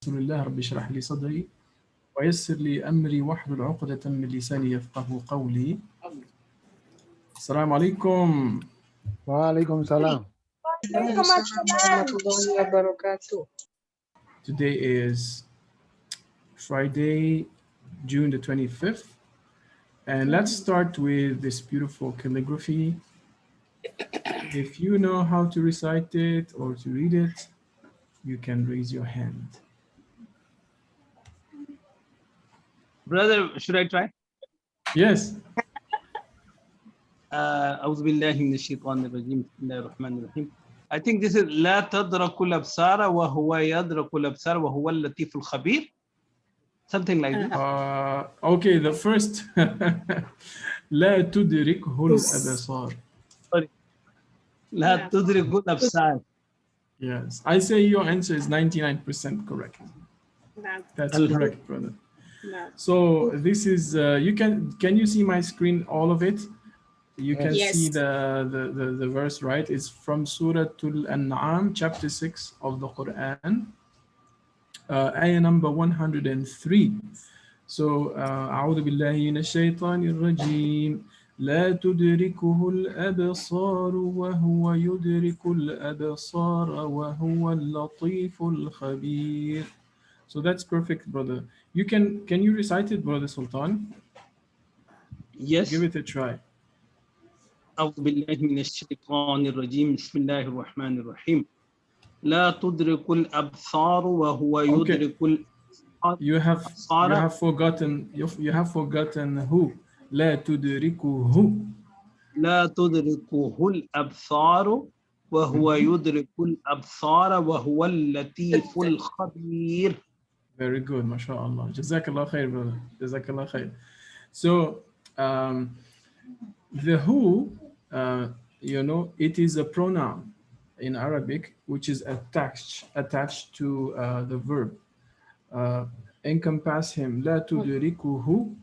رسول الله رب اشرح لي صدري ويسر لي أمري واحلل عقدة من لساني يفقه قولي. السلام عليكم. وعليكم السلام. Today is Friday, June the 25th. And let's start with this beautiful calligraphy. If you know how to recite it or to read it, you can raise your hand. Brother, should I try? Yes. أعوذ بالله من الشيطان الرجيم بسم الله الرحمن الرحيم. I think this is لا تدرك الأبصار وهو يدرك الأبصار وهو اللطيف الخبير. Something like this. Okay, the first لا تدركه الأبصار. Sorry. لا تدرك الأبصار. Yes, I say your answer is 99% correct. That's correct, brother. So this is can you see my screen, all of it? You can see the verse, right? It's from Surah Al-An'am, chapter 6 of the Quran, ayah number 103. So أعوذ بالله من الشيطان الرجيم لا تدركه الأبصار وهو يدرك الأبصار وهو اللطيف الخبير. So that's perfect, brother. Can you recite it, brother Sultan? Yes. Give it a try. أعوذ بالله من الشيطان الرجيم بسم الله الرحمن الرحيم لا تدرك الأبصار وهو يدرك الأبصار. You have forgotten who. لا تدركه. لا تدركه الأبصار وهو يدرك الأبصار وهو اللطيف الخبير. Very good, mashallah. Jazakallah khair, brother. Jazakallah khair. So the who, it is a pronoun in Arabic which is attached to the verb. Encompass him. لا تدركه.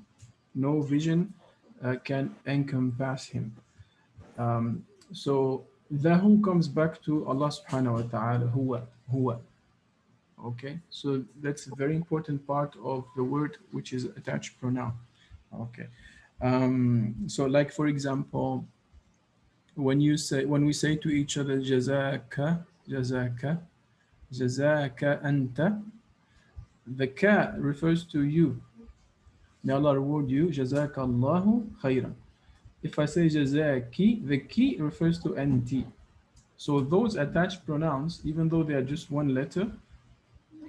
No vision can encompass him. So the who comes back to Allah subhanahu wa ta'ala, huwa. Okay, so that's a very important part of the word which is attached pronoun. Okay, so like for example, when we say to each other jazaka anta, the ka refers to you. May Allah reward you. Jazaka Allahu khairan. If I say jazaki, the ki refers to anti. So those attached pronouns, even though they are just one letter,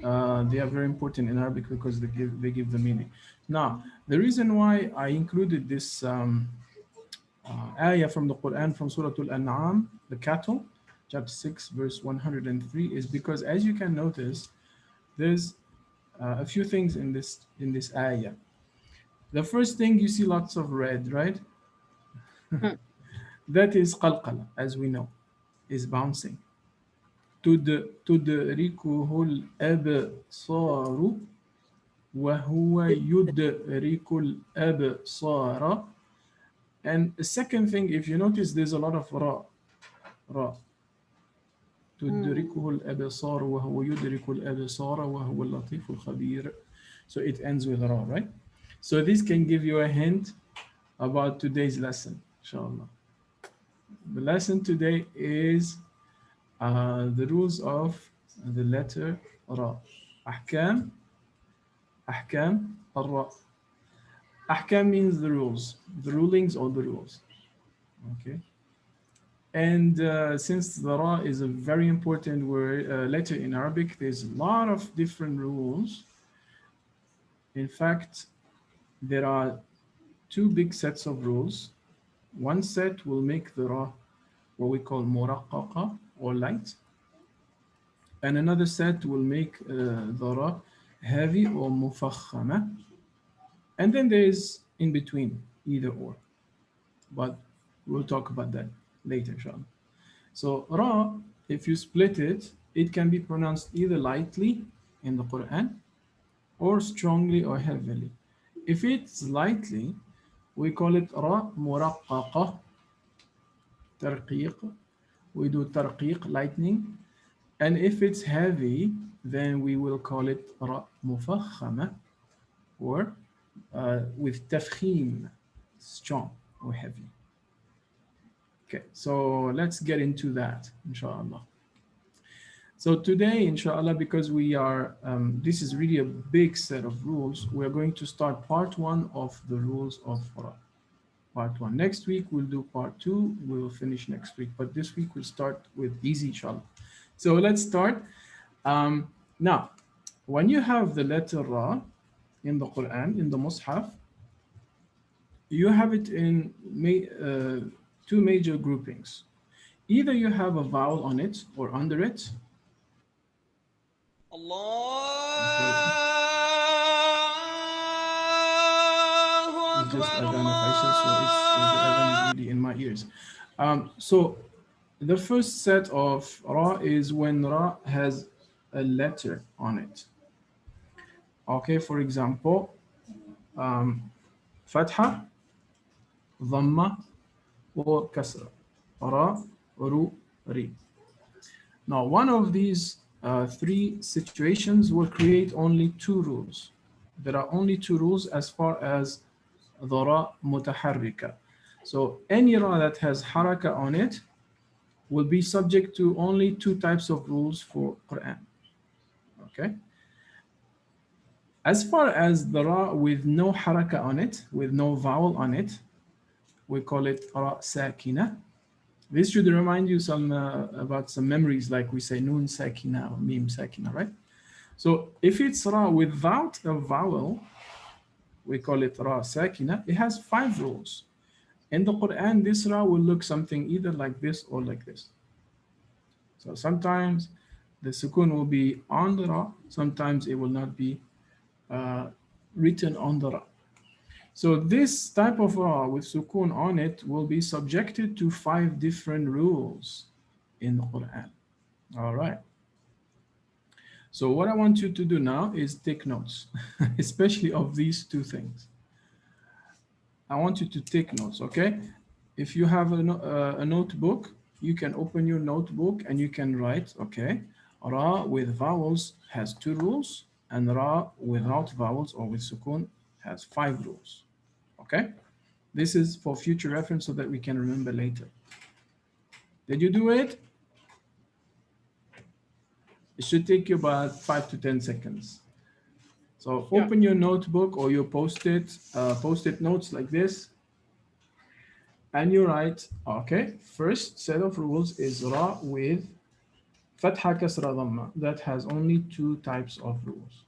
they are very important in Arabic because they give the meaning. Now, the reason why I included this ayah from the Quran, from Surah Al-An'am, the cattle, chapter 6, verse 103, is because, as you can notice, there's a few things in this ayah. The first thing, you see lots of red, right? That is qalqala, as we know, is bouncing. تدركه الأبصار وهو يدرك الأبصار. And the second thing, if you notice, there's a lot of ra. تدركه الأبصار وهو يدرك الأبصار وهو اللطيف الخبير. So it ends with ra, right? So this can give you a hint about today's lesson, inshallah. The lesson today is the rules of the letter ra. Ahkam al-ra. Ahkam means the rules, the rulings or the rules. Okay. And since the ra is a very important letter in Arabic, there's a lot of different rules. In fact, there are two big sets of rules. One set will make the ra what we call muraqqaqa, or light. And another set will make the ra heavy or mufakhama. And then there is in between, either or. But we'll talk about that later, inshallah. So ra, if you split it, it can be pronounced either lightly in the Quran or strongly or heavily. If it's lightly, we call it ra muraqqaqa, tarqiq. We do tarqiq, lightning. And if it's heavy, then we will call it ra mufakhama, or with tafkhim, strong or heavy. Okay, so let's get into that, inshallah. So today, inshallah, because we are, this is really a big set of rules, we're going to start part one of the rules of Farah. Part one. Next week, we'll do part two. We will finish next week. But this week, we'll start with easy, inshallah. So let's start. Now, when you have the letter Ra in the Quran, in the Mus'haf, you have it in two major groupings. Either you have a vowel on it or under it. Sorry, it's just Adhan of Aisha, so the Adhan is really in my ears. So the first set of Ra is when Ra has a letter on it. Okay, for example, Fatha, Dhamma, or Kasra. Ra, Ru, Ri. Now, one of these three situations will create only two rules. There are only two rules as far as the Ra mutaharrika. So any Ra that has haraka on it will be subject to only two types of rules for Quran. Okay. As far as the Ra with no haraka on it, with no vowel on it, we call it Ra sakina. This should remind you some about some memories, like we say Noon sakina or Mim sakina, right? So if it's Ra without a vowel, we call it Ra sakina. It has 5 rules. In the Quran, this Ra will look something either like this or like this. So sometimes the sukun will be on the Ra, sometimes it will not be written on the Ra. So this type of Ra with sukun on it will be subjected to 5 different rules in the Quran. All right. So what I want you to do now is take notes, especially of these two things. I want you to take notes, okay? If you have a notebook, you can open your notebook and you can write, okay, Ra with vowels has 2 rules, and Ra without vowels or with sukun has 5 rules, okay? This is for future reference so that we can remember later. Did you do it? It should take you about 5 to 10 seconds. So open your notebook or your post-it notes like this, and you write, okay, first set of rules is Ra with Fatha Kasra Dhamma. That has only 2 types of rules.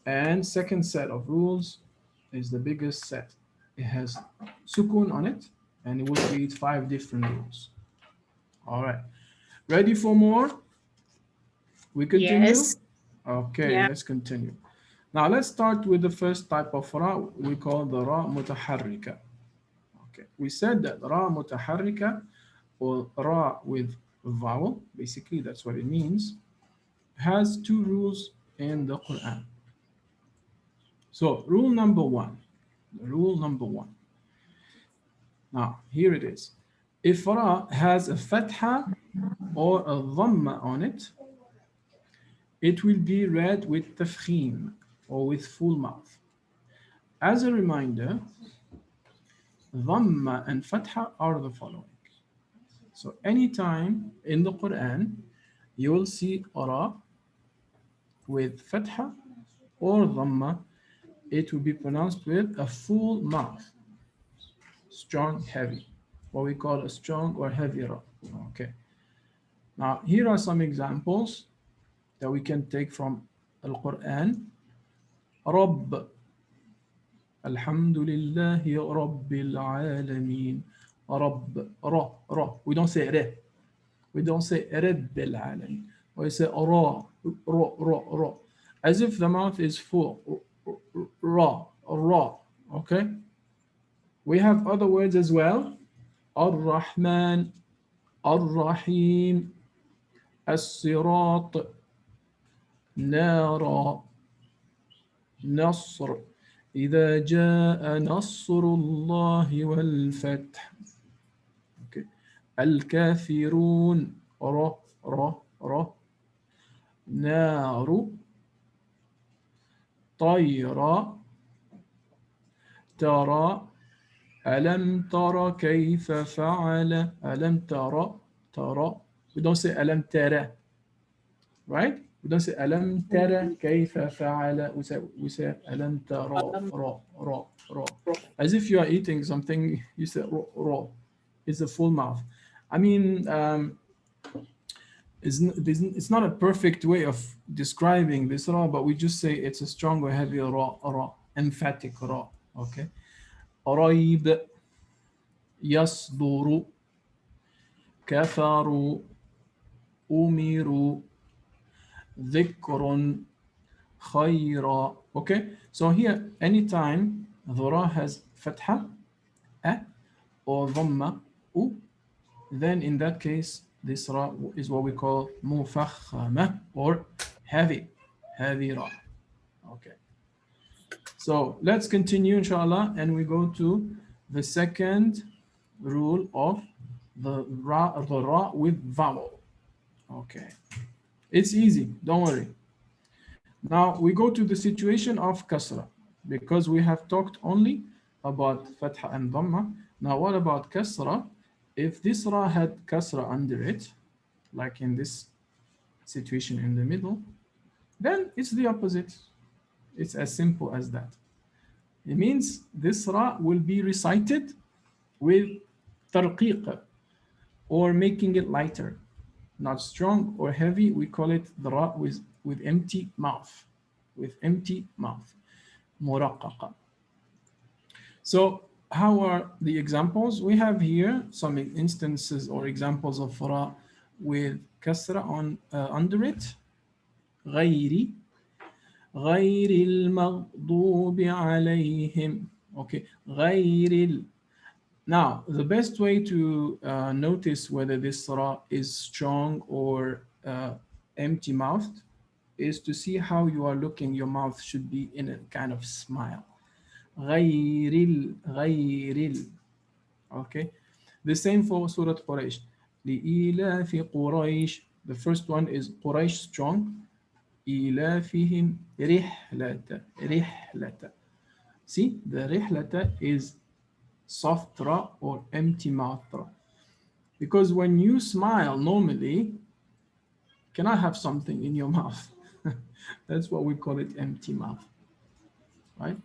And second set of rules is the biggest set. It has sukun on it, and it will create 5 different rules. All right. Ready for more? We continue? Yes. Okay, Yeah. let's continue. Now let's start with the first type of Ra we call the Ra mutaharrika. Okay, we said that Ra mutaharrika, or Ra with vowel, basically that's what it means, has 2 rules in the Quran. So rule number 1. Rule number 1. Now here it is. If Ra has a fatha or a dhamma on it, it will be read with tafkhim, or with full mouth. As a reminder, dhamma and fatha are the following. So anytime in the Quran, you will see Ra with fatha or dhamma, it will be pronounced with a full mouth, strong, heavy, what we call a strong or heavy Ra. Okay. Now here are some examples that we can take from Al-Quran. Rabb, Alhamdulillahi Rabbil Alameen. Rabb, Ra, Ra. We don't say Re. We don't say Rabbil Alameen. We say Ra, Ra, Ra, Ra. As if the mouth is full. Ra, Ra. Okay? We have other words as well. Ar-Rahman, Ar-Rahim, As-Sirat, Nara, نصر إذا جاء نصر الله والفتح. Okay. الكافرون ر ر ر. نار طير ترى ألم ترى كيف فعل ألم ترى we don't say ألم ترى right we don't say ألم ترى كيف فعل we say ألم ترى را as if you are eating something you say را it's a full mouth I mean it's not a perfect way of describing this ra, but we just say it's a strong or heavy ra, emphatic ra. Okay. قريب يصدر كفروا أمروا ذكر خيرا. Okay. So here, anytime the ra has fatha, a, or dhamma, u, then in that case, this ra is what we call mufakhama or heavy ra. Okay. So let's continue, inshallah, and we go to the second rule of the ra with vowel. Okay. It's easy, don't worry. Now we go to the situation of kasra because we have talked only about fatha and dhamma. Now what about kasra? If this ra had kasra under it, like in this situation in the middle, then it's the opposite. It's as simple as that. It means this ra will be recited with tarqiq or making it lighter, not strong or heavy. We call it the ra with empty mouth, with empty mouth, muraqqaqa. So how are the examples? We have here some instances or examples of ra with kasra on under it. غيري غير المغضوب عليهم. Okay, غير. Now, the best way to notice whether this ra is strong or empty mouthed is to see how you are looking. Your mouth should be in a kind of smile. غير. Okay, the same for Surah Quraysh. لإيلاف قريش. The first one is Quraysh strong. إيلافهم رحلة. See, the رحلة is soft ra or empty mouth ra. Because when you smile normally, can I have something in your mouth? That's what we call it, empty mouth. Right?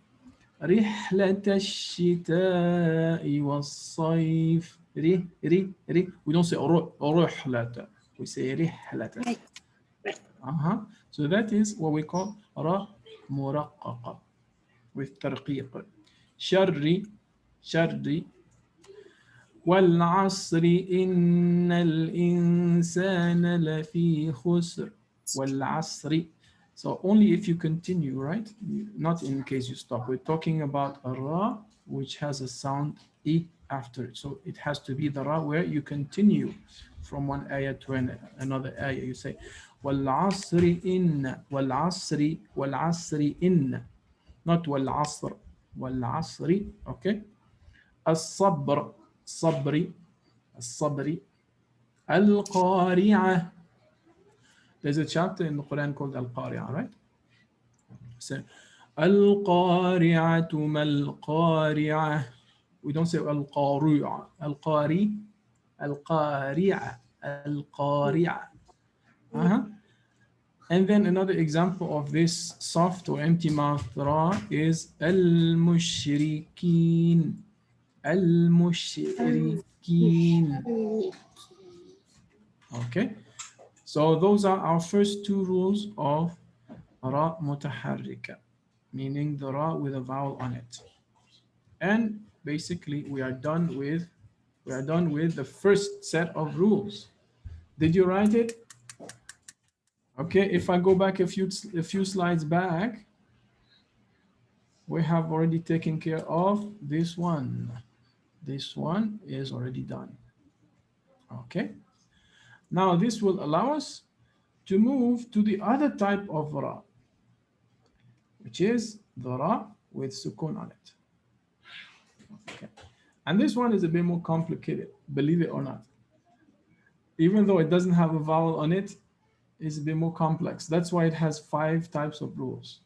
رحلة الشتاء والصيف. ري. We don't say رحلة. We say رحلة. So that is what we call ra muraqqaqa with tarqiq. شر والعصر إن الإنسان لفي خسر. والعصر. So only if you continue, right? Not in case you stop. We're talking about a ra which has a sound e after it. So it has to be the ra where you continue from one ayah to another ayah. You say والعصر إن والعصر إن, not والعصر. والعصر. Okay. الصبر الصبر. القارعة. There's a chapter in the Quran called Al-Qari'ah, right? So, القارعة ما القارعة. We don't say القارعة. القارعة. القارعة. And then another example of this soft or empty mouth ra is المشركين. المشركين. Okay, so those are our first two rules of ra mutaharrika, meaning the ra with a vowel on it. And basically we are done with the first set of rules. Did you write it? Okay, if I go back a few slides back, we have already taken care of this one. This one is already done. Okay. Now this will allow us to move to the other type of ra, which is the ra with sukun on it. Okay. And this one is a bit more complicated, believe it or not. Even though it doesn't have a vowel on it, is a bit more complex. That's why it has 5 types of rules.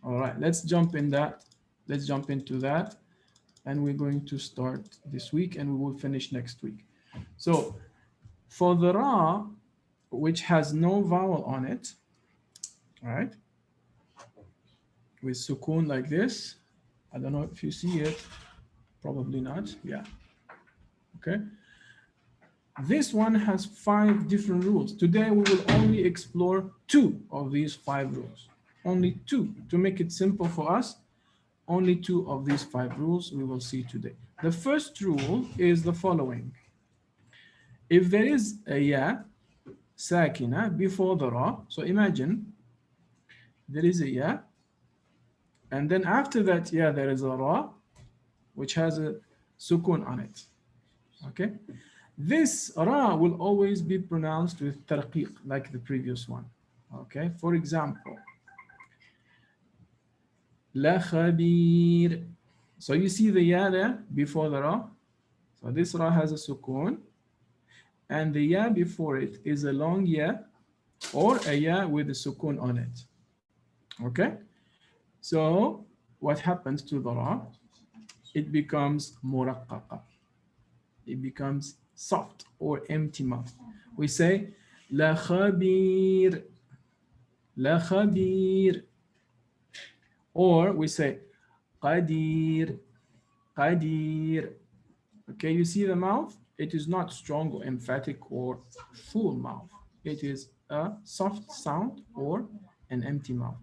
All right, let's jump in that. Let's jump into that. And we're going to start this week and we will finish next week. So for the ra, which has no vowel on it, all right, with sukoon like this. I don't know if you see it, probably not. Yeah, okay. This one has 5 different rules. Today we will only explore 2 of these 5 rules. Only 2. To make it simple for us, only 2 of these 5 rules we will see today. The first rule is the following. If there is a ya sakina before the ra, so imagine there is a ya, and then after that ya there is a ra, which has a sukun on it. Okay? This ra will always be pronounced with tarqiq, like the previous one. Okay? For example, la khabir. So you see the ya there before the ra. So this ra has a sukun, and the ya before it is a long ya or a ya with a sukun on it. Okay? So what happens to the ra? It becomes muraqqaqa. It becomes soft or empty mouth. We say la khabir, la khabir, or we say qadir, qadir. Okay, you see the mouth? It is not strong or emphatic or full mouth. It is a soft sound or an empty mouth.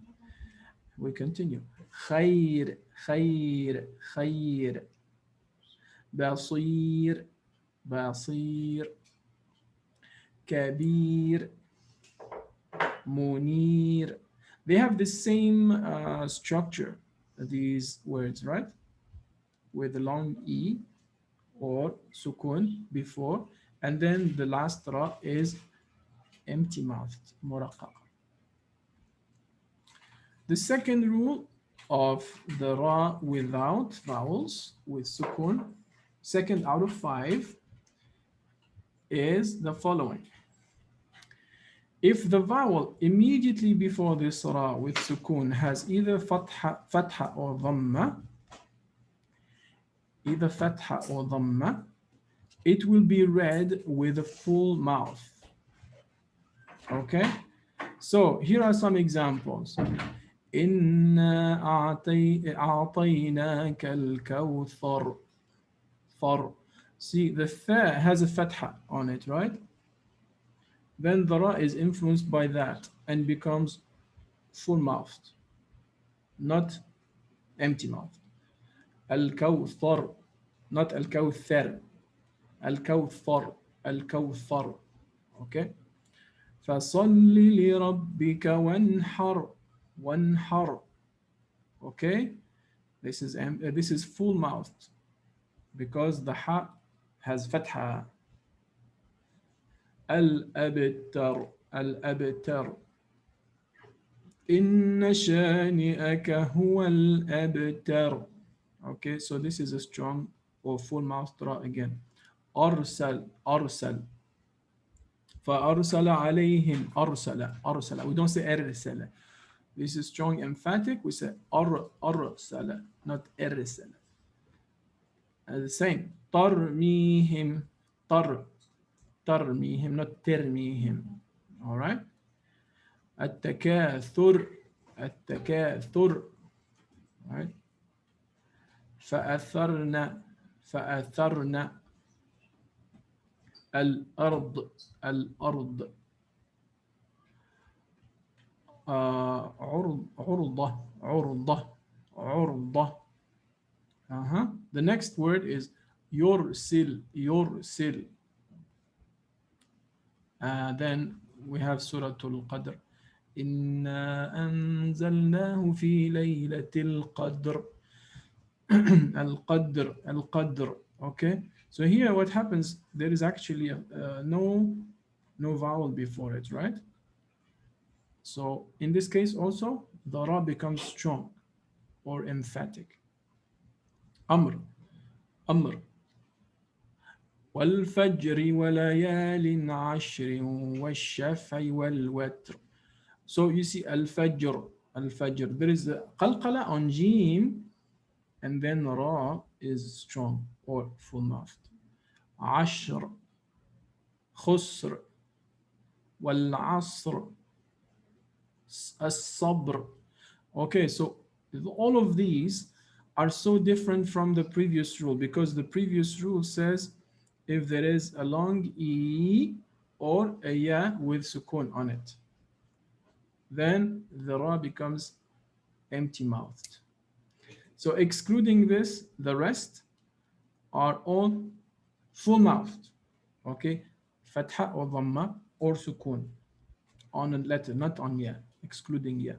We continue. خير خير خير بصير بصير كبير منير. They have the same structure, these words, right? With the long E or sukun before, and then the last ra is empty mouthed, muraqqaq. The second rule of the ra without vowels, with sukun, second out of 5, is the following. If the vowel immediately before this ra with sukun has either fatha or dhamma, it will be read with a full mouth. Okay? So here are some examples. إنا أعطيناك الكوثر. See, the tha has a fatha on it, right? Then the ra is influenced by that and becomes full mouthed, not empty mouthed. Al-Kawthar, not Al-Kawthar. Al-Kawthar, Al-Kawthar. Okay? فَصَلِّ لِرَبِّكَ وَانْحَرْ. وَانْحَرْ. Okay? This is full mouthed because the ha has fatha. Al-Abtar, Al-Abtar. إن شانئك هو الأبتر. Okay, so this is a strong or full mouth ra again. أرسل, أرسل. فأرسل عليهم أرسل, أرسل. We don't say أرسل. This is strong emphatic. We say أرسل, not أرسل. The same. ترميهم, ترميهم, not ترميهم. All right? التكاثر, التكاثر. Right? فأثرنا, فأثرنا. الأرض, الأرض. عرضة, عرضة, عرضة. The next word is يرسل, يرسل. Then we have Surah Al-Qadr. إنا أنزلناه في ليلة القدر. القدر, القدر. Okay, so here what happens, there is actually no vowel before it, right? So in this case also the ra becomes strong or emphatic. Amr, Amr. والفجر وليال عشر والشفع والوتر. So you see al-fajr, al-fajr. There is a qalqala on jim and then ra is strong or full mouthed. عشر خسر والعصر الصبر. Okay, so all of these are so different from the previous rule because the previous rule says if there is a long E or a Ya with sukun on it, then the Ra becomes empty mouthed. So excluding this, the rest are all full mouthed. Okay, Fatha or Dhamma or sukun on a letter, not on Ya, excluding Ya.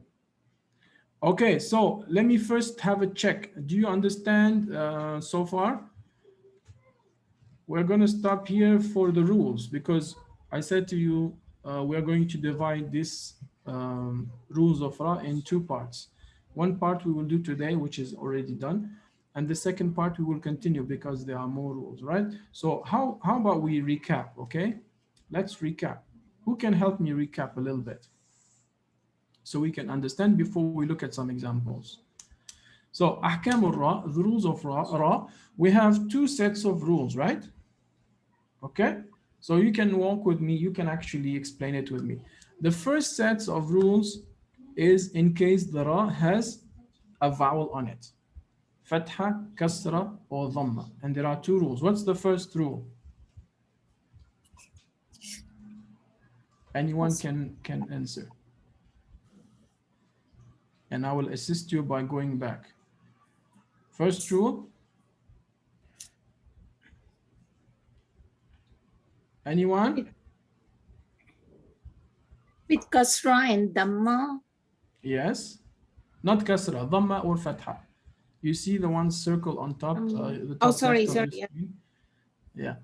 Okay, so let me first have a check. Do you understand so far? We're going to stop here for the rules because I said to you we're going to divide this rules of Ra in two parts. One part we will do today, which is already done, and the second part we will continue because there are more rules, right? So how about we recap, okay? Let's recap. Who can help me recap a little bit so we can understand before we look at some examples? So أحكام الرا, the rules of Ra, we have two sets of rules, right? Okay, so you can walk with me, you can actually explain it with me. The first sets of rules is in case the Ra has a vowel on it. Fatha, Kasra, or Dhamma. And there are two rules. What's the first rule? Anyone can answer. And I will assist you by going back. First rule. Anyone? With kasra and dhamma. Yes. Not Kasra, Dhamma or Fatha. You see the one circle on top, the top sorry, left of sorry. your screen? Yeah.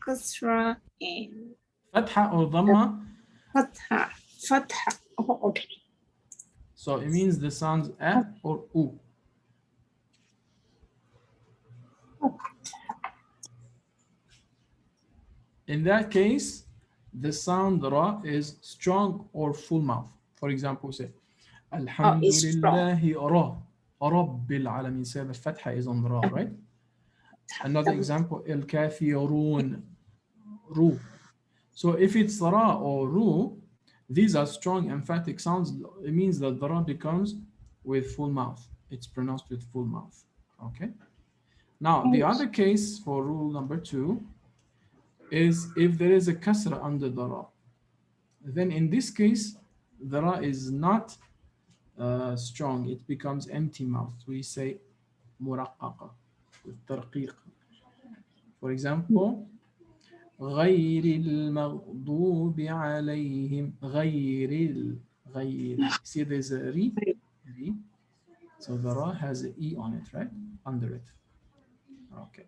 Kasra and Fatha or Dhamma. fatha. Fatha. Oh, okay. So it means the sounds A or U. In that case, the sound Ra is strong or full mouth. For example, say, It's strong. Alhamdulillahi Ra. Rabbil Alamin. Say the Fatha is on Ra, right? Another example, El Kafirun. Ru. So if it's Ra or Ru, these are strong emphatic sounds. It means that the Ra becomes with full mouth. It's pronounced with full mouth. Okay. Now, the other case for rule number 2 is if there is a kasra under the Ra. Then in this case, the Ra is not strong. It becomes empty mouth. We say muraqqaqa with tarqiq. For example, غير المغضوب عليهم غير. See there's a re. So the Ra has an E on it, right? Under it. Okay.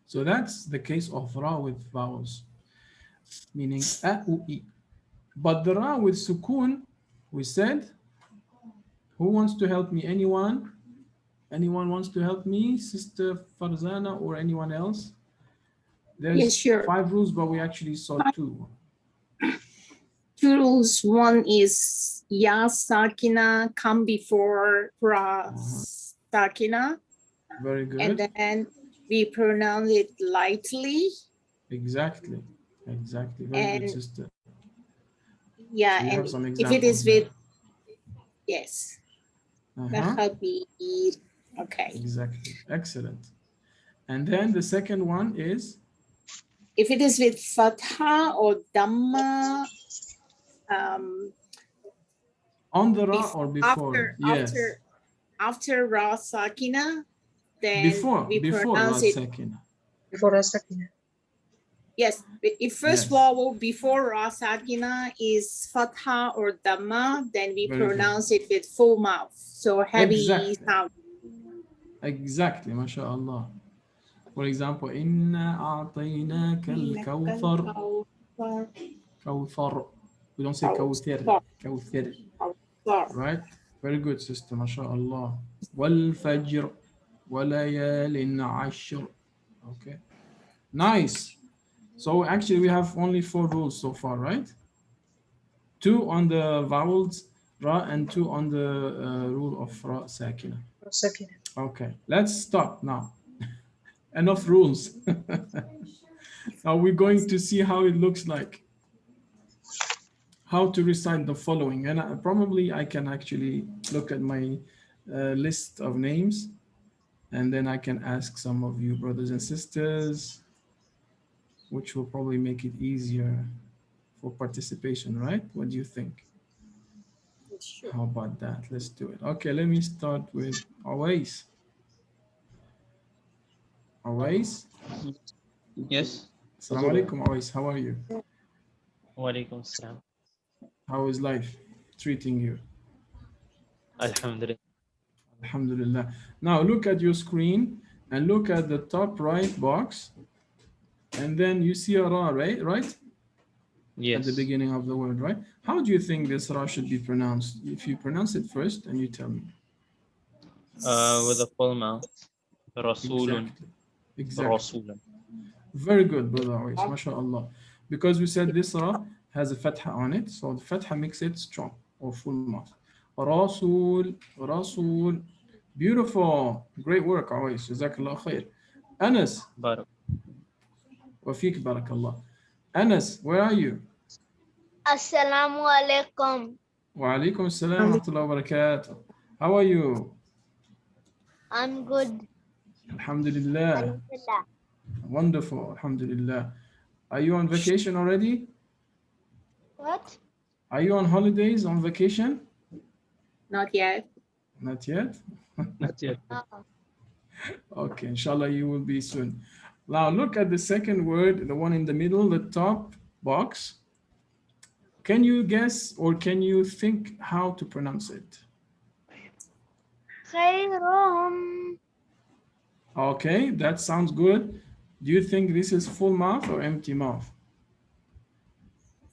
So that's the case of Ra with vowels, meaning A, U, E. But the Ra with sukun, we said, who wants to help me? Anyone? Anyone wants to help me? Sister Farzana or anyone else? There's Yes, sure. 5 rules, but we actually saw 2. Two rules. One is ya sakina come before ra sakina. Very good. And then we pronounce it lightly. Exactly. Very good, sister. Yeah, So you and have some if it is examples with, there. yes. Okay. Exactly. Excellent. And then the second one is? If it is with fatha or dhamma. On the Ra or before? Yes. After Ra Sakina, then before we Ra pronounce it. Sakina. Before Ra Sakina. Yes, if first vowel before Ra Sakina is Fatha or Dhamma, then we pronounce it with full mouth. So heavy sound. Exactly, mashallah. For example, Inna a'tainaka al-kawthar. Kawthar. We don't say kawthir. Kawthir. Right? Very good, sister, mashallah. Wal fajr. Walayalin ashr. Okay, nice. So actually we have only 4 rules so far, right? 2 on the vowels ra and 2 on the rule of ra sakina. Okay, let's stop now. Enough rules. Now we're going to see how it looks like, how to recite the following. And probably I can actually look at my list of names, and then I can ask some of you brothers and sisters, which will probably make it easier for participation, right? What do you think? Sure. How about that? Let's do it. Okay, let me start with Awais. Awais. Yes. Assalamu alaikum, Awais. How are you? Walaikum salam. How is life treating you? Alhamdulillah. Alhamdulillah. Now look at your screen and look at the top right box, and then you see a ra, right? Right? Yes. At the beginning of the word, right? How do you think this ra should be pronounced? If you pronounce it first, and you tell me. With a full mouth. Rasulun. Exactly. Rasulun. Very good, brother Awais, mashallah. Because we said this ra has a fatha on it, so the fatha makes it strong or full mouth. Rasul, Rasul. Beautiful. Great work, Awais. Jazakallah khair. Anas, Barak. Wafiq barakallah. Anas, where are you? Assalamu alaikum. Wa alaikum assalam wa rahmatullahi wa barakatuh. How are you? I'm good. Alhamdulillah. Alhamdulillah. Wonderful. Alhamdulillah. Are you on vacation already? What? Are you on holidays, on vacation? Not yet. Not yet? Not yet. Oh. Okay, inshallah you will be soon. Now look at the second word, the one in the middle, the top box. Can you guess or can you think how to pronounce it? Khairum. Okay, that sounds good. Do you think this is full mouth or empty mouth?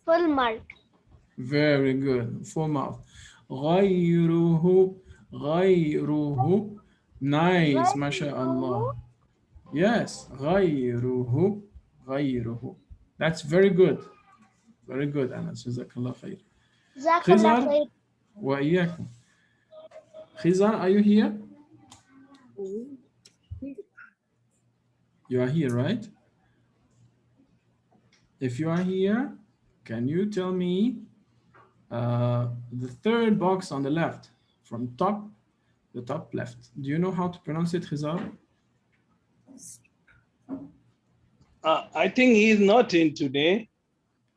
Full mark. Very good, full mouth. غيره غيره. Nice, mashallah. Yes, غيره غيره. That's very good. Very good, Anas. Jazakallah khair. Jazakallah Khizar, khair. وإياكم. Khizar, are you here? You are here, right? If you are here, can you tell me the third box on the left, from top, the top left? Do you know how to pronounce it, Khizar? I think he is not in today.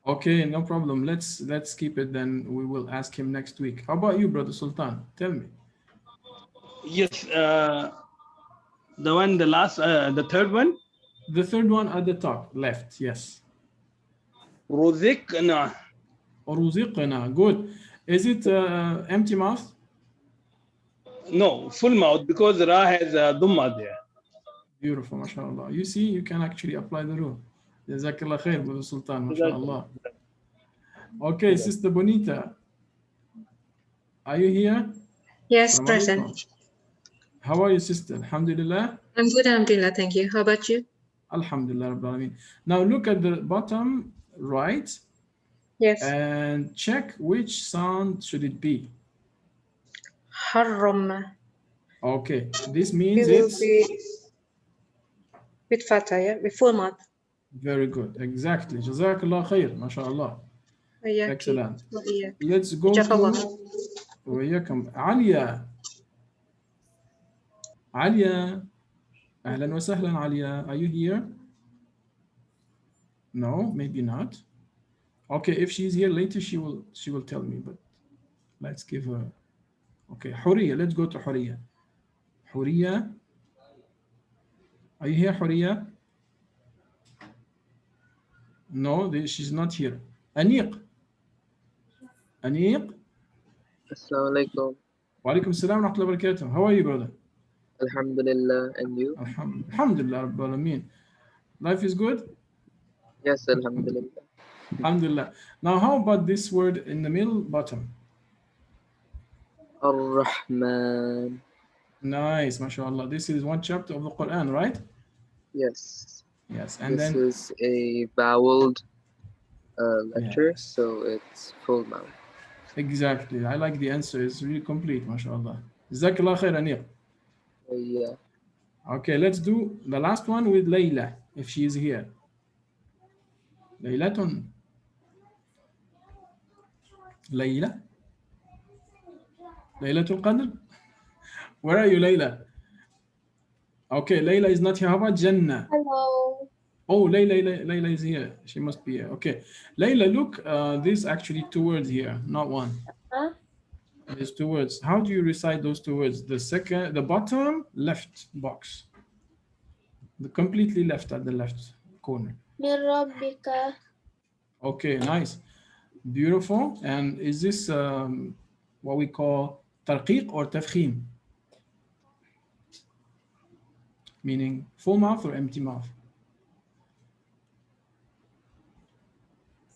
Okay, no problem. Let's keep it then. We will ask him next week. How about you, brother Sultan? Tell me. Yes. The one, the last, the third one. The third one at the top left. Yes. رزقنا. رزقنا. Good. Is it empty mouth? No, full mouth because Ra has a Dhamma there. Beautiful, mashallah. You see, you can actually apply the rule. Jazakallah khair, brother Sultan, mashallah. Okay, Sister Bonita. Are you here? Yes, Assalamu present. alaikum. How are you, sister? Alhamdulillah. I'm good, alhamdulillah. Thank you. How about you? Alhamdulillah, Rabbil Alameen. Now look at the bottom right Yes. and check which sound should it be. Harram. Okay, this It means will it's be with fatah, yeah? With full mouth. very good. Exactly. Jazakallah khair, mashallah. Ayaki. Excellent. Wa iyak. Let's go Jazakallah. to وإياكم. Alia. Alia. أهلا وسهلا Alia. Are you here? No, maybe not. Okay, if she's here later, she will tell me, but let's give her. Okay, Huriya. Let's go to Huriya. Huriya. Are you here, Huriya? No, she's not here. Aniq. Aniq. Assalamu alaikum. Wa alaikum assalam wa rahmatullahi wa barakatuh. How are you, brother? Alhamdulillah. And you? Alhamdulillah, Rabbil Alameen. Life is good? Yes, Alhamdulillah. Alhamdulillah. Now, how about this word in the middle bottom? Ar-Rahman. Nice, mashallah. This is one chapter of the Quran, right? Yes. Yes, and This then is a voweled letter, yes, so it's full mouth. exactly. I like the answer. It's really complete, mashallah. Jazakallah khair, Anil. Yeah. Okay, let's do the last one with Layla, if she is here. Laylatun. Layla? Laylatul Qadr? Where are you, Layla? Okay, Layla is not here. How about Jannah? Hello. Oh, Layla is here. She must be here. Okay. Layla, look, there's actually two words here, not one. Huh? There's two words. How do you recite those two words? The bottom left box. The completely left at the left corner. من ربك. Okay, nice. Beautiful. And is this what we call tarqiq or tafkhim? Meaning full mouth or empty mouth?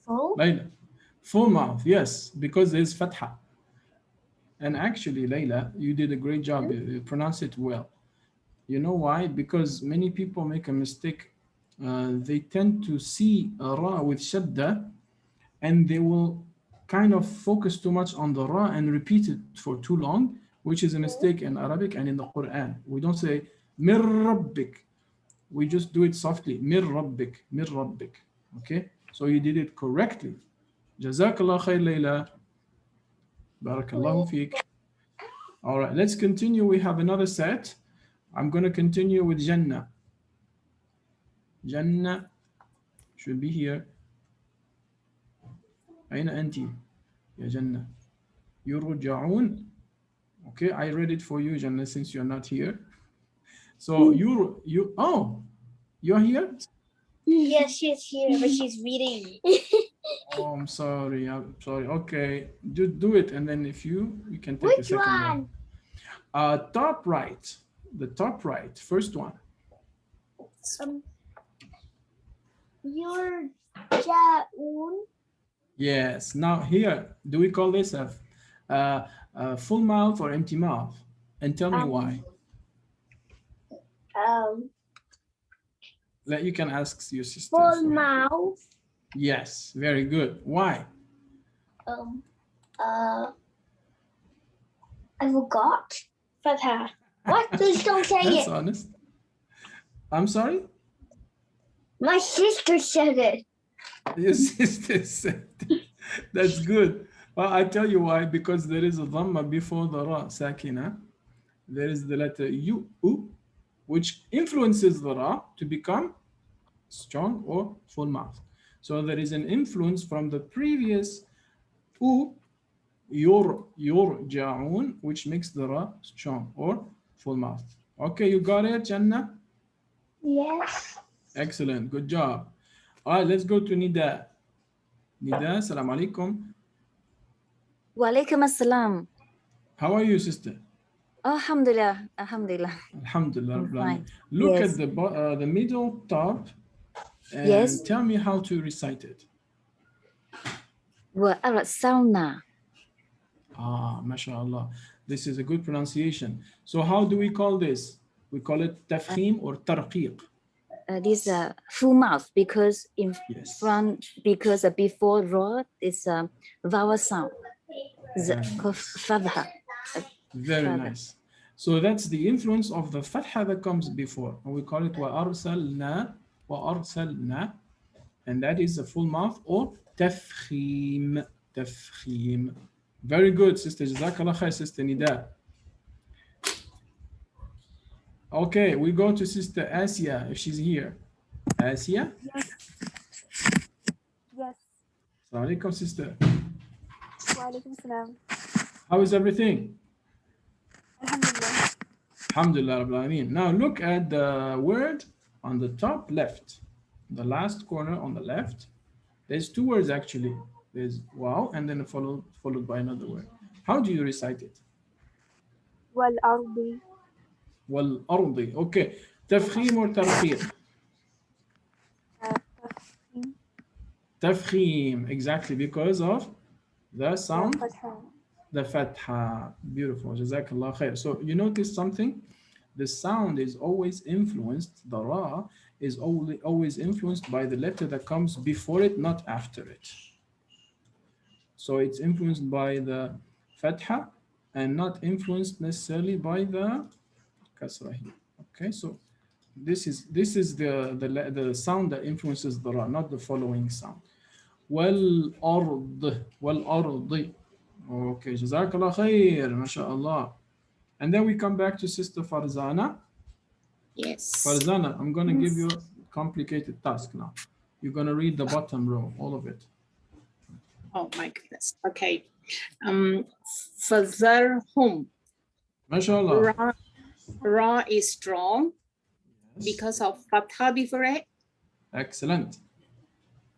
Full. Layla. Full mouth, yes, because there's fatha. And actually, Layla, you did a great job. You pronounce it well. You know why? Because many people make a mistake. They tend to see a ra with shadda and they will kind of focus too much on the ra and repeat it for too long, which is a mistake in Arabic and in the Quran. We don't say mir rabbik. We just do it softly. Mir rabbik, mir rabbik. Okay? So you did it correctly. Jazakallah khair, Layla. Barakallahu feek. All right, let's continue. We have another set. I'm going to continue with Jannah. Jannah should be here. أين أنت يا جنة؟ يرجعون. Okay, I read it for you, Jannah, since you're not here. So you're here? Yes, she's here, but she's reading. Oh, I'm sorry. Okay, do it, and then if you can take the Which second one? Top right. The top right, first one. Your Jaun. Yes. Now here, do we call this a full mouth or empty mouth? And tell me why. You can ask your sister. Full mouth. Yes, very good. Why? I forgot. Fatha. What? Please don't say That's it. honest. I'm sorry? My sister said it. Your sister said that's good. Well, I tell you why. Because there is a dhamma before the ra, sakina. There is the letter u, which influences the ra to become strong or full mouth. So there is an influence from the previous u, yurja'un, which makes the ra strong or full mouth. Okay, you got it, Jannah? Yes. Excellent, good job. All right, let's go to Nida. Nida, salam alaikum. Walaikum assalam. How are you, sister? Alhamdulillah. Alhamdulillah. Alhamdulillah. Fine. Look Yes. at the middle top and Yes. tell me how to recite it. Wa arsalna. MashaAllah. This is a good pronunciation. So how do we call this? We call it tafkhim or tarqiq. This full mouth because in Yes. front because before ra is a vowel sound. Fatha. Very Fatha. nice. So that's the influence of the fatha that comes before. And we call it وَأَرْسَلْنَا. And that is a full mouth or tafkhim. Tafkhim. Very good, sister. Jazakallah khair, sister Nida. Okay, we go to sister Asia, if she's here. Asia? Yes. Assalamu alaikum, sister. Walaikum salam. How is everything? Alhamdulillah. Alhamdulillah Rabbil Alameen. Now look at the word on the top left, the last corner on the left. There's two words actually. There's wow and then followed by another word. How do you recite it? Wal ardi. Wal ardi. Okay. Tafkhim or tarqiq? Tafkhim. Exactly, because of the sound. The fatha. Beautiful. Jazakallah khair. So you notice something? The sound is always influenced, the ra is always influenced by the letter that comes before it, not after it. So it's influenced by the fatha and not influenced necessarily by the kasra here. Okay, so this is the sound that influences the ra, not the following sound. والأرض والأرض. Okay, جزاك الله خير, ما شاء الله. And then we come back to Sister Farzana. Yes. Farzana, I'm going to give you a complicated task now. You're going to read the bottom row, all of it. Oh my goodness. Okay. فذرهم. MashaAllah. Ra is strong because of fatha before it. Excellent.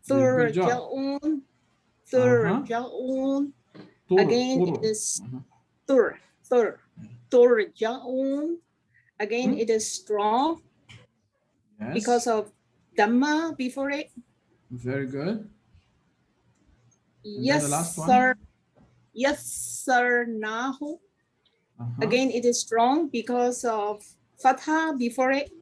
Good job. Turja'un. Again, it is turja'un. Again, it is strong because of dhamma before it. Very good. Yes, yassarnahu. Again, it is strong because of fatha before it.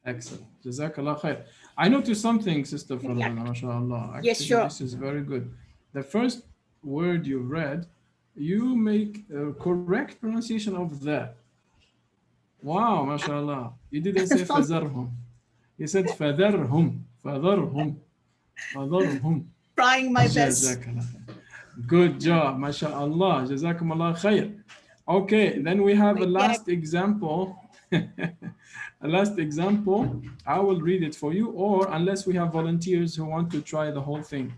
Excellent. Jazakallah khair. I noticed something, Sister Farzana, mashallah. Actually, yes, sure. This is very good. The first word you read, you make a correct pronunciation of the. Wow, mashallah. You didn't say fazarhum. You said fadharhum. Fadharhum. Fadharhum. Trying my best. Good job, mashallah. Jazakumullah khair. Okay, then we have a last example. A last example. I will read it for you, or unless we have volunteers who want to try the whole thing.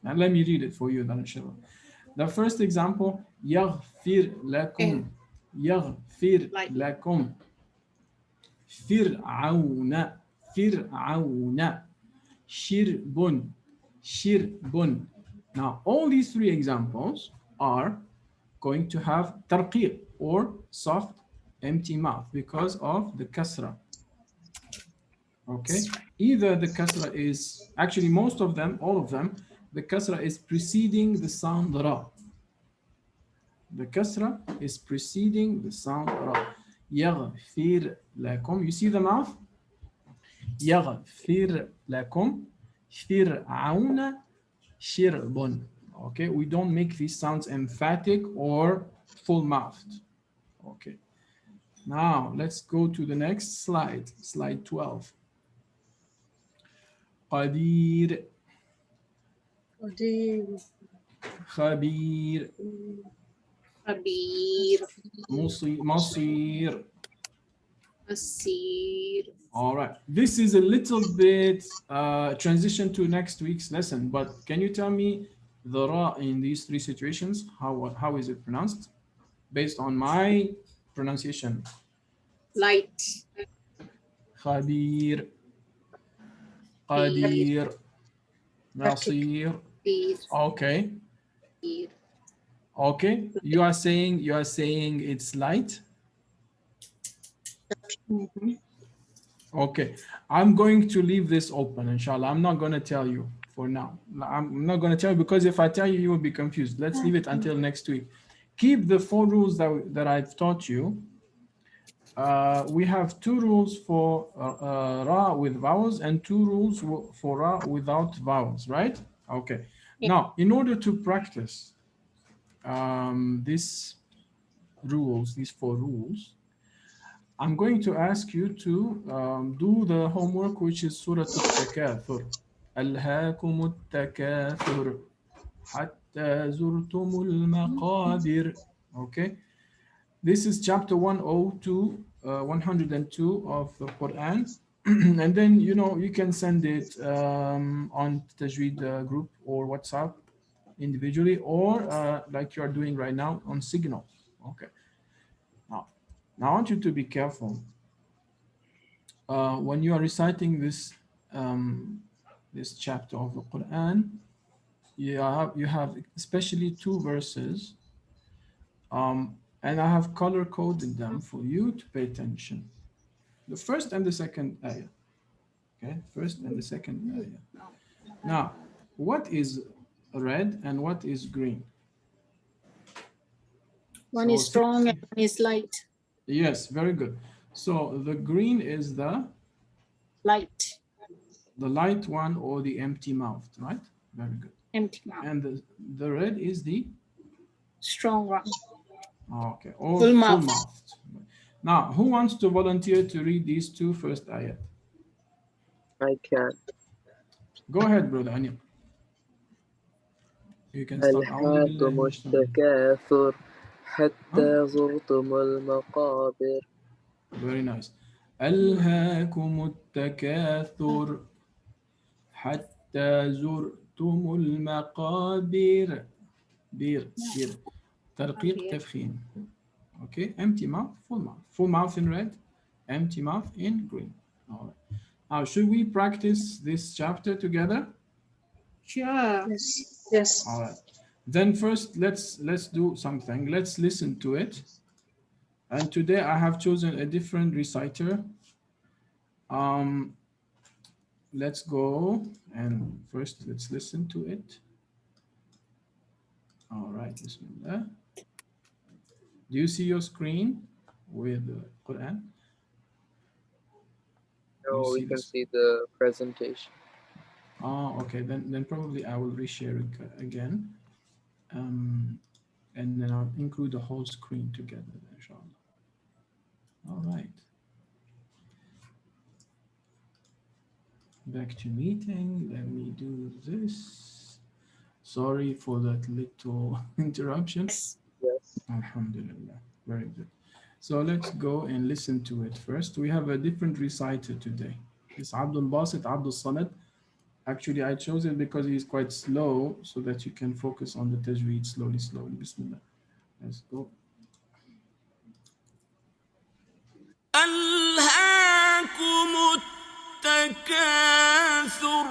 And let me read it for you then, inshallah. The first example, يغفر لكم. يغفر لكم. فرعون. فرعون. شرب. شرب. Now, all these three examples are going to have tarqiq, or soft, empty mouth, because of the kasra. Okay, either the kasra is, actually most of them, all of them, the kasra is preceding the sound ra. The kasra is preceding the sound ra. يغفر لكم. You see the mouth? يغفر لكم. فرعون شرب. Okay, we don't make these sounds emphatic or full mouthed. Okay, now let's go to the next slide, slide 12. قدير. خبير. خبير. مصير. مصير. All right, this is a little bit transition to next week's lesson, but can you tell me the ra in these three situations? How is it pronounced based on my pronunciation? Light. خبير. قدير. نصير. Okay. Okay. You are saying it's light. Okay. I'm going to leave this open, inshallah. I'm not going to tell you for now. I'm not going to tell you, because if I tell you, you will be confused. Let's leave it until next week. Keep the 4 rules that I've taught you. We have 2 rules for ra with vowels and 2 rules for ra without vowels, right? Okay. Now, in order to practice these 4 rules, I'm going to ask you to do the homework, which is Surah Al-Takathur. ألهاكم التكاثر حتى زرتم المقابر. Okay. This is chapter 102 of the Quran. And then, you can send it on Tajweed group or WhatsApp individually, or like you are doing right now on Signal. Okay. Now I want you to be careful. When you are reciting this chapter of the Quran, you have especially 2 verses. And I have color-coded them for you to pay attention. The first and the second ayah. Okay, first and the second ayah. Now, what is red and what is green? One is strong and one is light. Yes, very good. So the green is the Light. light one or the empty mouth, right? Very good. Empty mouth. And the red is the Strong one. okay, or Full full mouth. mouthed. Now, who wants to volunteer to read these two first ayat? I can. Go ahead, brother Anil. You can start. أعوذ بالله ألهاكم من الشيطان. التكاثر حتى زرتم المقابر. Very nice. ألهاكم التكاثر حتى زرتم المقابر. بير ترقيق تفخيم. Okay, empty mouth, full mouth. Full mouth in red, empty mouth in green. All right. Now, should we practice this chapter together? Sure. Yes. Yes. All right. Then first, let's do something. Let's listen to it. And today I have chosen a different reciter. Let's go and first let's listen to it. All right, Bismillah. Do you see your screen with the Quran? No, we can see the presentation. Oh, okay. Then probably I will reshare it again. And then I'll include the whole screen together, inshallah. All right. Back to meeting. Let me do this. Sorry for that little interruption. Yes. Alhamdulillah. Very good. So let's go and listen to it first. We have a different reciter today. It's Abdul Basit Abdul Samad. Actually, I chose it because he's quite slow so that you can focus on the tajweed slowly. Bismillah. Let's go. ألهاكم التكاثر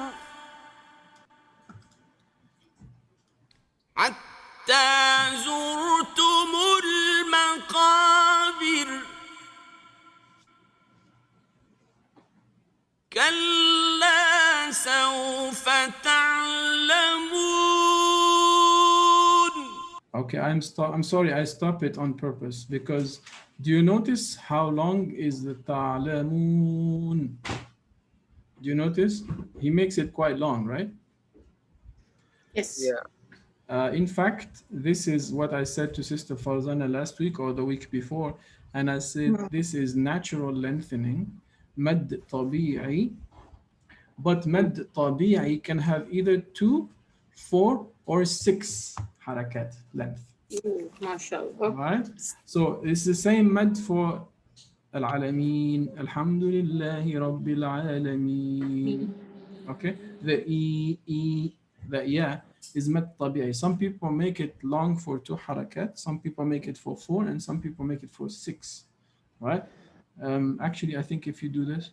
حتى زرتم المقابر كلا سوف تعلمون. Okay, I'm sorry, I stop it on purpose because do you notice how long is the ta'lamun? Do you notice? He makes it quite long, right? Yes. Yeah. In fact, this is what I said to Sister Farzana last week or the week before, and I said this is natural lengthening, mad tabi'i, but mad tabi'i can have either 2, 4, or 6 harakat length. Ooh, mashallah. Right? So it's the same mad for al-alamin, alhamdulillahi rabbil alamin. Okay? The the ya is mad tabi'i. Some people make it long for 2 harakat, some people make it for 4, and some people make it for 6. Right? Actually, I think if you do this,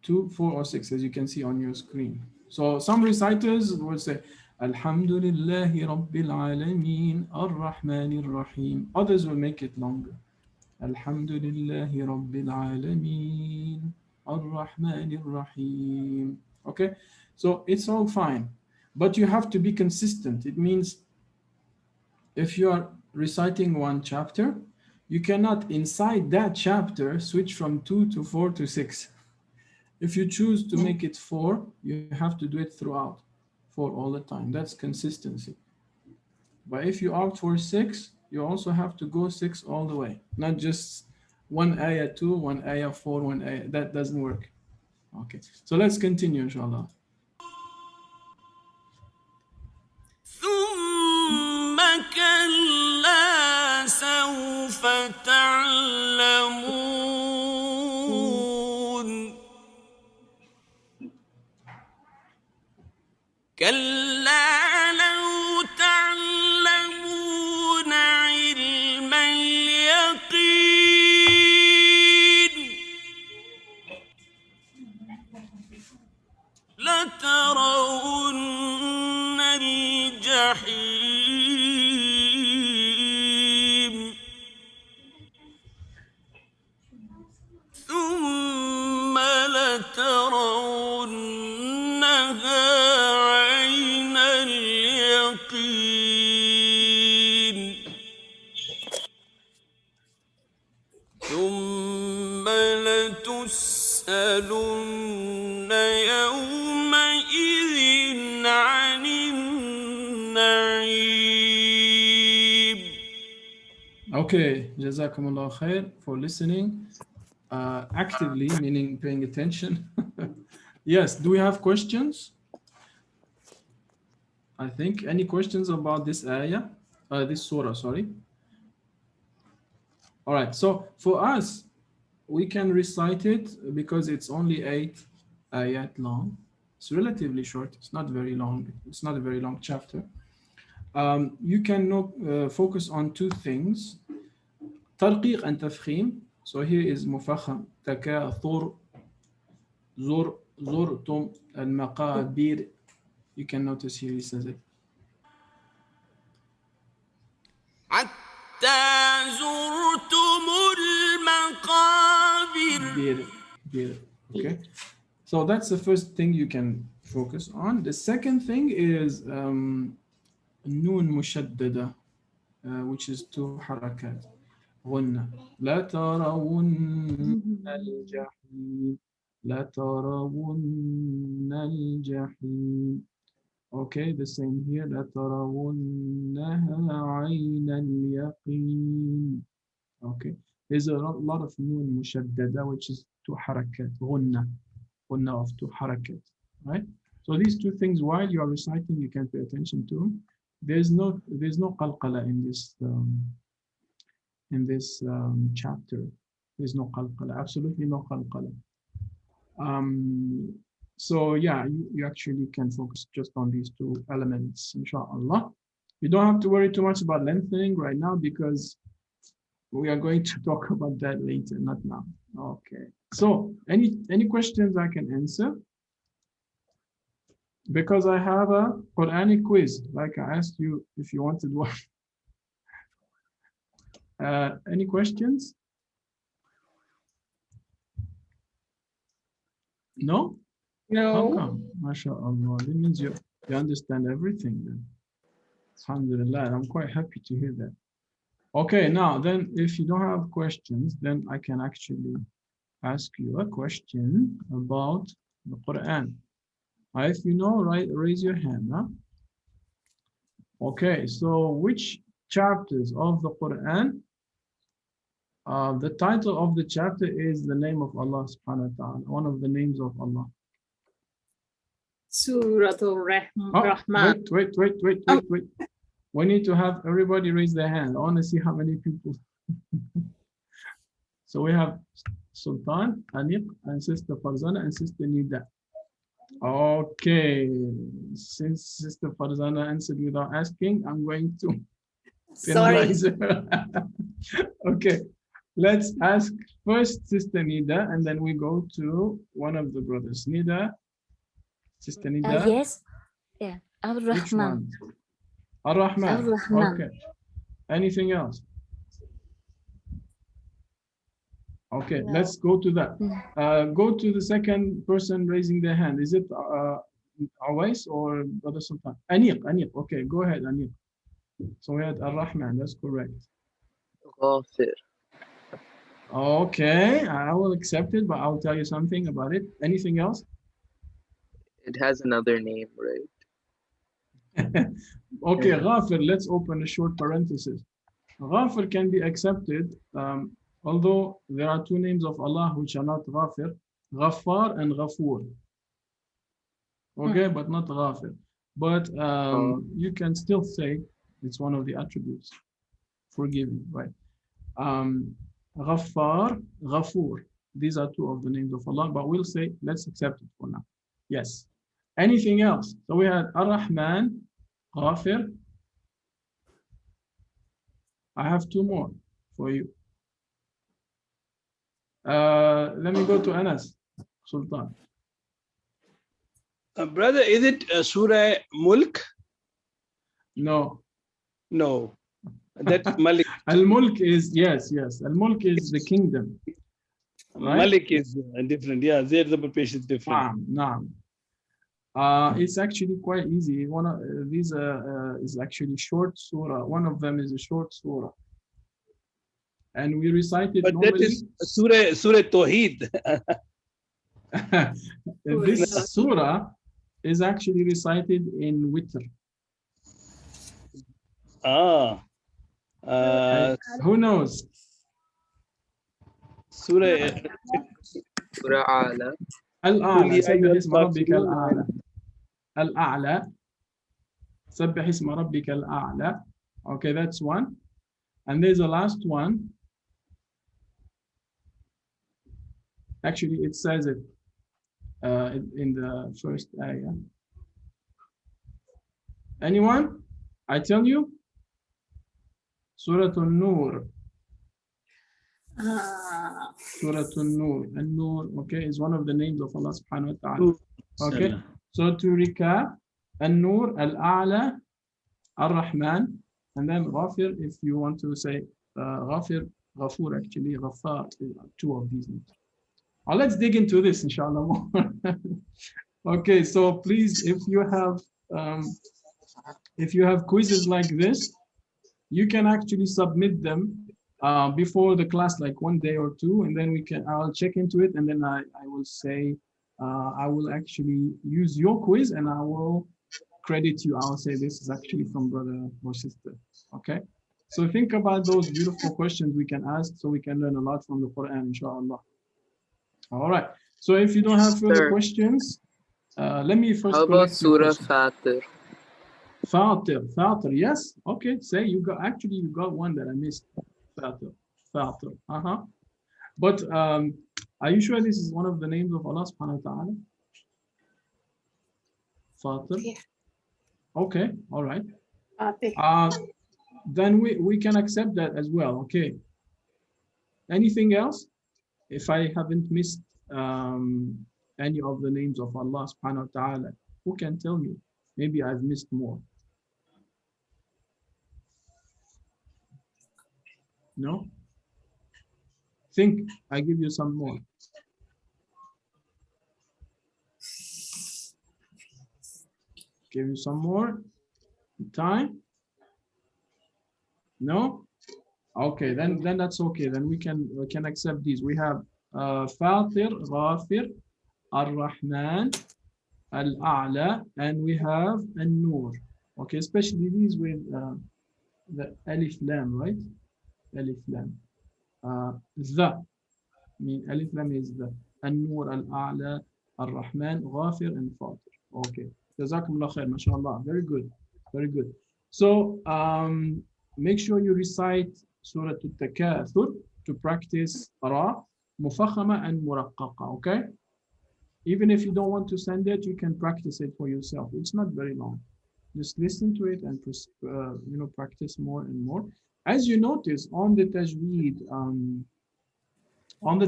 2, 4, or 6, as you can see on your screen. So some reciters will say, Alhamdulillahi Rabbil Alameen, Ar-Rahmanir Rahim. Others will make it longer. Alhamdulillahi Rabbil Alameen, Ar-Rahmanir Rahim. Okay, so it's all fine, but you have to be consistent. It means if you are reciting one chapter, you cannot inside that chapter switch from 2 to 4 to 6. If you choose to make it 4, you have to do it throughout, 4 all the time. That's consistency. But if you opt for 6, you also have to go 6 all the way, not just one ayah 2, one ayah 4, one ayah. That doesn't work. Okay, so let's continue, inshallah. ثم كلا سوف تعلمون كلا لو تعلمون علم اليقين لترون الجحيم ثم لترونها عين اليقين ثم لتسألن يومئذ عن النعيم. Okay, Jazakumullah khair for listening actively, meaning paying attention. Yes, do we have questions? I think any questions about this ayah, this surah, sorry. All right, so for us, we can recite it because it's only 8 ayat long. It's relatively short. It's not very long. It's not a very long chapter. You can focus on two things. ترقيق and تفخيم. So here is مفخم. تكاثر زرتم المقابر. You can notice here he says it. حتى زرتم المقابر. Okay. So that's the first thing you can focus on. The second thing is نون مشددة, which is 2 حركات. غنة. لا ترون الجحيم. لا ترون الجحيم. Okay, the same here. لا ترونها عين اليقين. Okay, there's a lot of نون مشددة, which is 2 حركات. غنة of 2 حركات. Right? So these two things, while you are reciting, you can pay attention to. There's no qalqala in this chapter. There's no qalqala, absolutely no qalqala. So yeah, you actually can focus just on these 2 elements, inshallah. You don't have to worry too much about lengthening right now because we are going to talk about that later, not now. Okay. So any questions I can answer? Because I have a Quranic quiz, like I asked you if you wanted one. Any questions? No? No. How come? MashaAllah. That means you understand everything then. Alhamdulillah. I'm quite happy to hear that. Okay, now then if you don't have questions, then I can actually ask you a question about the Quran. If you know, raise your hand. Huh? Okay, so which chapters of the Quran, the title of the chapter is the name of Allah subhanahu wa ta'ala, one of the names of Allah. Surah Rahman. Wait. We need to have everybody raise their hand. I want to see how many people. So we have Sultan, Aniq, and Sister Farzana, and Sister Nida. Okay, since Sister Farzana answered without asking, I'm going to penalize her. Okay, let's ask first Sister Nida, and then we go to one of the brothers. Nida, Sister Nida. Yes. Yeah. Ar-Rahman. Ar-Rahman. Ar-Rahman. Okay. Anything else? Okay, No. let's go to that. Go to the second person raising their hand. Is it Awais or Brother Sultan? Aniq. Okay, go ahead, Aniq. So we had Ar-Rahman, that's correct. Ghafir. Okay, I will accept it, but I'll tell you something about it. Anything else? It has another name, right? Okay, Ghafir, let's open a short parenthesis. Ghafir can be accepted, although there are 2 names of Allah which are not Ghafir, Ghaffar and Ghafoor. Okay, but not Ghafir. But you can still say it's one of the attributes. Forgiving, right? Ghaffar, Ghafoor. These are 2 of the names of Allah, but we'll say, let's accept it for now. Yes. Anything else? So we had Ar-Rahman, Ghafir. I have 2 more for you. Let me go to Anas, Sultan. Brother, is it Surah Mulk? No. No. That Malik. Al-Mulk is, yes. Al-Mulk is the kingdom. Right? Malik is different. Yeah, their interpretation is different. Naam. It's actually quite easy. One of these is actually short surah. One of them is a short surah. And we recite it but normally. that is Surah Tawheed. This surah is actually recited in witr. Who knows? Surah Surah Ala. الأعلى سبح اسم ربك الأعلى. الأعلى سبح اسم ربك الأعلى. Okay, that's one. And there's a last one. Actually, it says it in the first ayah. Anyone? I tell you. Surah An-Nur. Surah An-Nur. An-Nur, okay, is one of the names of Allah subhanahu wa ta'ala. Okay, so to recap, An-Nur, Al-A'la, Ar-Rahman, and then Ghafir, if you want to say Ghafir, Ghafur, actually, Ghaffar, two of these names. Let's dig into this, inshallah, more. Okay, so please, if you have quizzes like this, you can actually submit them before the class, like one day or two, and then I'll check into it, and then I will say, I will actually use your quiz, and I will credit you. I'll say this is actually from brother or sister. Okay, so think about those beautiful questions we can ask, so we can learn a lot from the Quran, inshallah. All right, so if you don't have further questions, let me first. How about Surah Fatir? Fatir, yes. Okay, say you got one that I missed. Fatir. But are you sure this is one of the names of Allah subhanahu wa ta'ala? Fatir? Yeah. Okay, all right. Then we can accept that as well. Okay. Anything else? If I haven't missed any of the names of Allah subhanahu wa ta'ala, who can tell me? Maybe I've missed more. No? Think, I give you some more. Give you some more time. No? Okay, then that's okay. Then we can accept these. We have Fatir, Ghafir, Ar-Rahman, Al-A'la, and we have An-Nur. Okay, especially these with the Alif Lam, right? Alif Lam. Alif Lam is the An-Nur, Al-A'la, Ar-Rahman, Ghafir, and Fatir. Okay. Jazakumullah khair, mashallah. Very good. Very good. So make sure you recite Surah Al-Takathur to practice Ra, Mufakhama, and Muraqqaqa. Okay? Even if you don't want to send it, you can practice it for yourself. It's not very long. Just listen to it and practice more and more. As you notice on the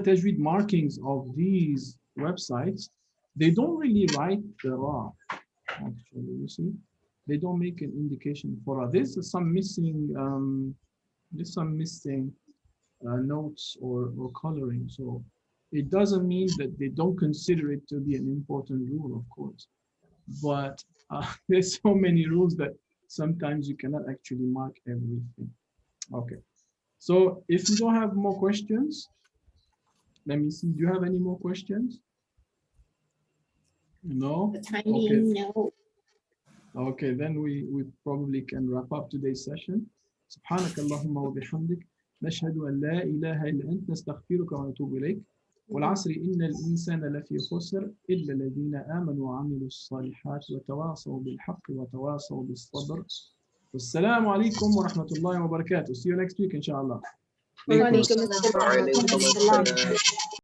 Tajweed markings of these websites, they don't really write the Ra. Actually, you see, they don't make an indication for Ra. There's some missing notes or coloring. So it doesn't mean that they don't consider it to be an important rule, of course. But there's so many rules that sometimes you cannot actually mark everything. Okay. So if you don't have more questions, let me see. Do you have any more questions? No? Okay. No. Okay, then we probably can wrap up today's session. سبحانك اللهم وبحمدك نشهد أن لا إله إلا أنت نستغفرك ونتوب إليك والعصر إن الإنسان لفي خسر إلا الذين آمنوا وعملوا الصالحات وتواصوا بالحق وتواصوا بالصبر والسلام عليكم ورحمة الله وبركاته. See you next week إن شاء الله. وعليكم السلام.